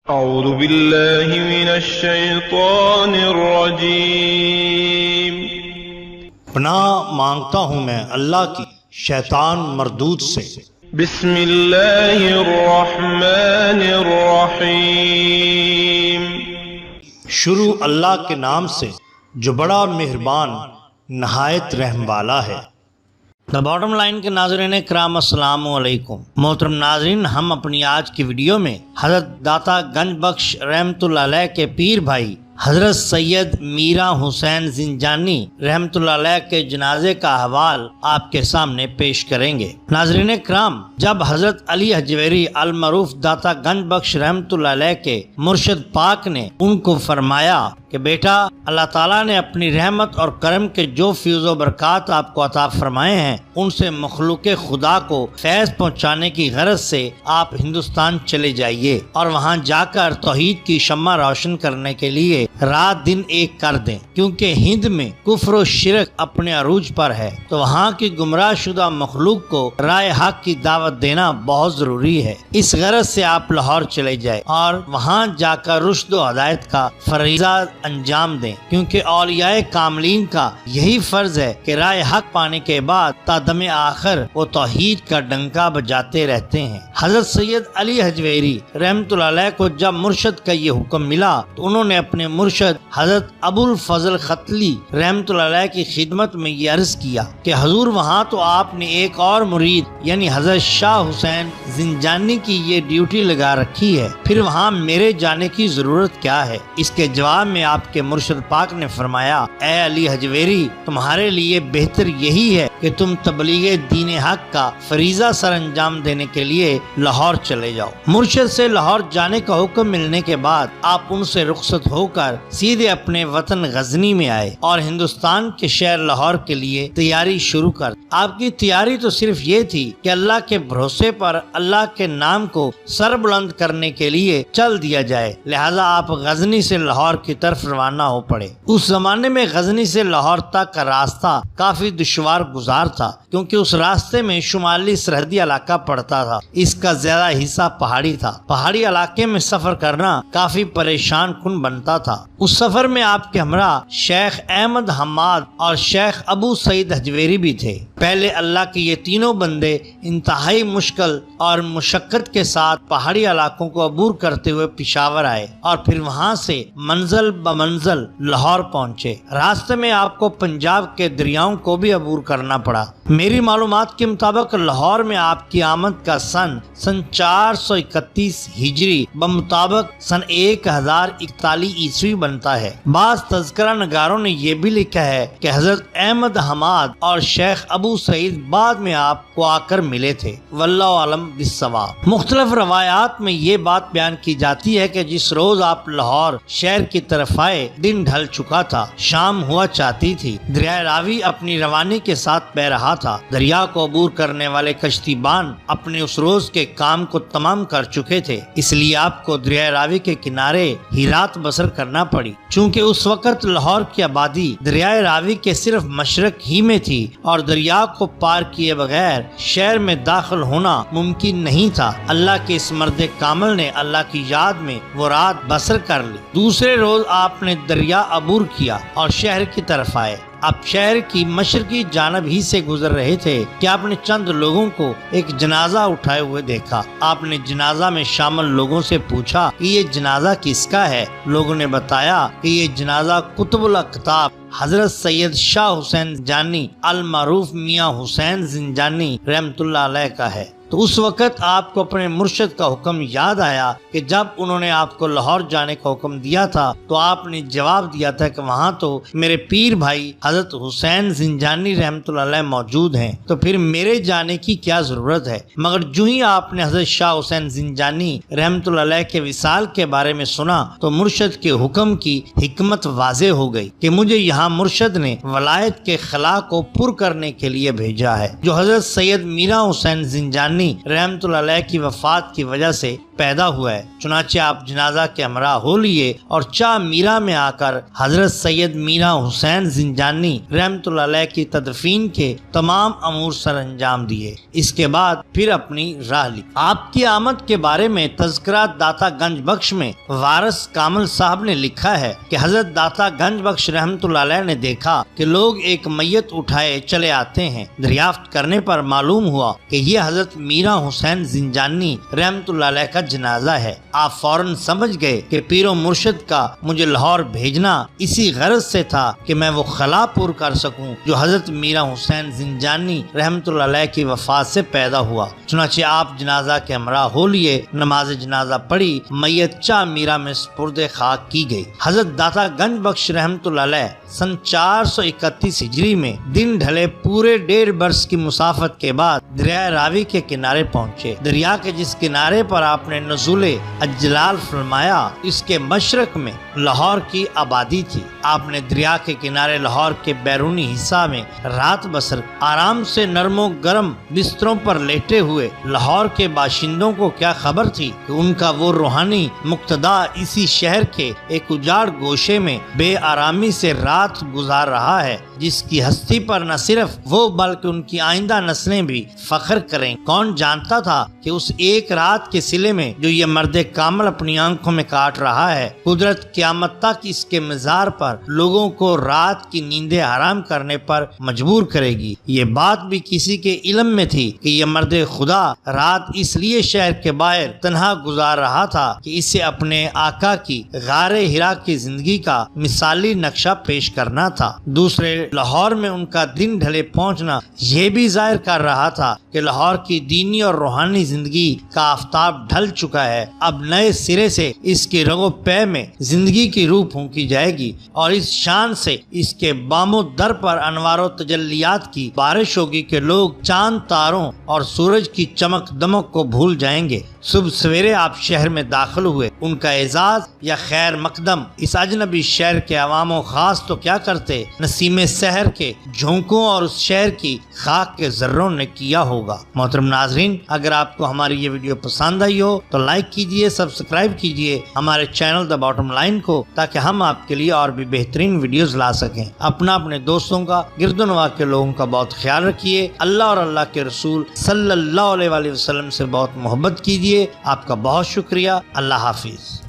اعوذ باللہ من الشیطان الرجیم۔ پناہ مانگتا ہوں میں اللہ کی شیطان مردود سے۔ بسم اللہ الرحمن الرحیم۔ شروع اللہ کے نام سے جو بڑا مہربان نہایت رحم والا ہے۔ دا باٹم لائن کے ناظرین کرام السلام علیکم۔ محترم ناظرین، ہم اپنی آج کی ویڈیو میں حضرت داتا گنج بخش رحمۃ اللہ علیہ کے پیر بھائی حضرت سید میرا حسین زنجانی رحمۃ اللہ علیہ کے جنازے کا احوال آپ کے سامنے پیش کریں گے۔ ناظرین کرام، جب حضرت علی حجویری المعروف داتا گنج بخش رحمۃ اللہ علیہ کے مرشد پاک نے ان کو فرمایا کہ بیٹا، اللہ تعالیٰ نے اپنی رحمت اور کرم کے جو فیض و برکات آپ کو عطا فرمائے ہیں، ان سے مخلوق خدا کو فیض پہنچانے کی غرض سے آپ ہندوستان چلے جائیے اور وہاں جا کر توحید کی شمع روشن کرنے کے لیے رات دن ایک کر دیں، کیونکہ ہند میں کفر و شرک اپنے عروج پر ہے، تو وہاں کی گمراہ شدہ مخلوق کو رائے حق کی دعوت دینا بہت ضروری ہے۔ اس غرض سے آپ لاہور چلے جائیں اور وہاں جا کر رشد و ہدایت کا فریضہ انجام دیں، کیونکہ اولیاء کاملین کا یہی فرض ہے کہ رائے حق پانے کے بعد تا دم آخر وہ توحید کا ڈنکا بجاتے رہتے ہیں۔ حضرت سید علی حجویری رحمۃ اللہ علیہ کو جب مرشد کا یہ حکم ملا تو انہوں نے اپنے مرشد حضرت ابو الفضل ختلی رحمۃ اللہ علیہ کی خدمت میں یہ عرض کیا کہ حضور، وہاں تو آپ نے ایک اور مرید یعنی حضرت شاہ حسین زنجانی کی یہ ڈیوٹی لگا رکھی ہے، پھر وہاں میرے جانے کی ضرورت کیا ہے؟ اس کے جواب میں آپ کے مرشد پاک نے فرمایا، اے علی حجویری، تمہارے لیے بہتر یہی ہے کہ تم تبلیغ دین حق کا فریضہ سر انجام دینے کے لیے لاہور چلے جاؤ۔ مرشد سے لاہور جانے کا حکم ملنے کے بعد آپ ان سے رخصت ہو کر سیدھے اپنے وطن غزنی میں آئے اور ہندوستان کے شہر لاہور کے لیے تیاری شروع کر۔ آپ کی تیاری تو صرف یہ تھی کہ اللہ کے بھروسے پر اللہ کے نام کو سر بلند کرنے کے لیے چل دیا جائے، لہذا آپ غزنی سے لاہور کی طرف روانہ ہو پڑے۔ اس زمانے میں غزنی سے لاہور تک کا راستہ کافی دشوار گزار تھا، کیونکہ اس راستے میں شمالی سرحدی علاقہ پڑتا تھا، اس کا زیادہ حصہ پہاڑی تھا۔ پہاڑی علاقے میں سفر کرنا کافی پریشان کن بنتا تھا۔ اس سفر میں آپ کے ہمراہ شیخ احمد حماد اور شیخ ابو سعید حجویری بھی تھے۔ پہلے اللہ کے یہ تینوں بندے انتہائی مشکل اور مشقت کے ساتھ پہاڑی علاقوں کو عبور کرتے ہوئے پشاور آئے اور پھر وہاں سے منزل بمنزل لاہور پہنچے۔ راستے میں آپ کو پنجاب کے دریاؤں کو بھی عبور کرنا پڑا۔ میری معلومات کے مطابق لاہور میں آپ کی آمد کا سن 431 ہجری بمطابق سن 1041 عیسوی بنتا ہے۔ بعض تذکرہ نگاروں نے یہ بھی لکھا ہے کہ حضرت احمد حماد اور شیخ ابو سعید بعد میں آپ کو آ کر ملے تھے، واللہ عالم بالصواب۔ مختلف روایات میں یہ بات بیان کی جاتی ہے کہ جس روز آپ لاہور شہر کی طرف آئے، دن ڈھل چکا تھا، شام ہوا چاہتی تھی، دریائے راوی اپنی روانی کے ساتھ بہ رہا تھا۔ دریا کو عبور کرنے والے کشتی بان اپنے اس روز کے کام کو تمام کر چکے تھے، اس لیے آپ کو دریائے راوی کے کنارے ہی رات بسر کرنا پڑی۔ چونکہ اس وقت لاہور کی آبادی دریائے راوی کے صرف مشرق ہی میں تھی اور دریا کو پار کیے بغیر شہر میں داخل ہونا ممکن نہیں تھا، اللہ کے اس مرد کامل نے اللہ کی یاد میں وہ رات بسر کر لی۔ دوسرے روز آپ نے دریا عبور کیا اور شہر کی طرف آئے۔ آپ شہر کی مشرقی جانب ہی سے گزر رہے تھے کہ آپ نے چند لوگوں کو ایک جنازہ اٹھائے ہوئے دیکھا۔ آپ نے جنازہ میں شامل لوگوں سے پوچھا کہ یہ جنازہ کس کا ہے؟ لوگوں نے بتایا کہ یہ جنازہ قطب الاقطاب حضرت سید شاہ حسین زنجانی المعروف میاں حسین زنجانی رحمۃ اللہ علیہ کا ہے۔ تو اس وقت آپ کو اپنے مرشد کا حکم یاد آیا کہ جب انہوں نے آپ کو لاہور جانے کا حکم دیا تھا تو آپ نے جواب دیا تھا کہ وہاں تو میرے پیر بھائی حضرت حسین زنجانی رحمۃ اللہ علیہ موجود ہیں، تو پھر میرے جانے کی کیا ضرورت ہے؟ مگر جو ہی آپ نے حضرت شاہ حسین زنجانی رحمۃ اللہ علیہ کے وصال کے بارے میں سنا تو مرشد کے حکم کی حکمت واضح ہو گئی کہ مجھے یہاں مرشد نے ولایت کے خلا کو پر کرنے کے لیے بھیجا ہے، جو حضرت سید میرا حسین زنجانی رحمۃ اللہ علیہ کی وفات کی وجہ سے پیدا ہوا ہے۔ چنانچہ آپ جنازہ کے ہمراہ ہو لیے اور چاہ میرا میں آ کر حضرت سید میرا حسین زنجانی رحمۃ اللہ علیہ کی تدفین کے تمام امور سر انجام دیے۔ اس کے بعد پھر اپنی راہ لی۔ آپ کی آمد کے بارے میں تذکرہ داتا گنج بخش میں وارث کامل صاحب نے لکھا ہے کہ حضرت داتا گنج بخش رحمۃ اللہ علیہ نے دیکھا کہ لوگ ایک میت اٹھائے چلے آتے ہیں۔ دریافت کرنے پر معلوم ہوا کہ یہ حضرت میرا حسین زنجانی رحمۃ اللہ علیہ کا جنازہ ہے۔ آپ فوراً سمجھ گئے کہ پیر و مرشد کا مجھے لاہور بھیجنا اسی غرض سے تھا کہ میں وہ خلا پور کر سکوں جو حضرت میرا حسین زنجانی رحمۃ اللہ علیہ کی وفات سے پیدا ہوا۔ چنانچہ آپ جنازہ کے ہمراہ ہو لیے، نماز جنازہ پڑھی، میت چاہ میرا میں سپرد خاک کی گئی۔ حضرت داتا گنج بخش رحمۃ اللہ علیہ سن 431 ہجری میں دن ڈھلے پورے 1.5 برس کی مسافت کے بعد دریائے راوی کے کنارے پہنچے۔ دریا کے جس کنارے پر آپ نے نزول اجلال فرمایا اس کے مشرق میں لاہور کی آبادی تھی۔ آپ نے دریا کے کنارے لاہور کے بیرونی حصہ میں رات بسر آرام سے نرم و گرم بستروں پر لیٹے ہوئے۔ لاہور کے باشندوں کو کیا خبر تھی کہ ان کا وہ روحانی مقتدا اسی شہر کے ایک اجاڑ گوشے میں بے آرامی سے رات گزار رہا ہے، جس کی ہستی پر نہ صرف وہ بلکہ ان کی آئندہ نسلیں بھی فخر کریں۔ کون جانتا تھا کہ اس ایک رات کے صلے میں جو یہ مرد کامل اپنی آنکھوں میں کاٹ رہا ہے، قدرت قیامت تک اس کے مزار پر لوگوں کو رات کی نیندیں حرام کرنے پر مجبور کرے گی۔ یہ بات بھی کسی کے علم میں تھی کہ یہ مرد خدا رات اس لیے شہر کے باہر تنہا گزار رہا تھا کہ اسے اپنے آقا کی غار ہرا کی زندگی کا مثالی نقشہ پیش کرنا تھا۔ دوسرے لاہور میں ان کا دن ڈھلے پہنچنا یہ بھی ظاہر کر رہا تھا کہ لاہور کی دینی اور روحانی زندگی کا آفتاب ڈھل چکا ہے۔ اب نئے سرے سے اس کی رگ و پے میں زندگی کی روح پھونکی جائے گی اور اس شان سے اس کے بام و در پر انوار و تجلیات کی بارش ہوگی کہ لوگ چاند تاروں اور سورج کی چمک دمک کو بھول جائیں گے۔ صبح سویرے آپ شہر میں داخل ہوئے، ان کا اعزاز یا خیر مقدم اس اجنبی شہر کے عوام و خاص تو کیا کرتے، نسیم سحر کے جھونکوں اور اس شہر کی خاک کے ذروں نے کیا ہوگا۔ محترم ناظرین، اگر آپ کو ہماری یہ ویڈیو پسند آئی ہو تو لائک کیجئے، سبسکرائب کیجئے ہمارے چینل دا باٹم لائن کو، تاکہ ہم آپ کے لیے اور بھی بہترین ویڈیوز لا سکیں۔ اپنے دوستوں کا، گرد و نواح کے لوگوں کا بہت خیال رکھیے۔ اللہ اور اللہ کے رسول صلی اللہ علیہ وسلم سے بہت محبت کیجئے۔ آپ کا بہت شکریہ۔ اللہ حافظ۔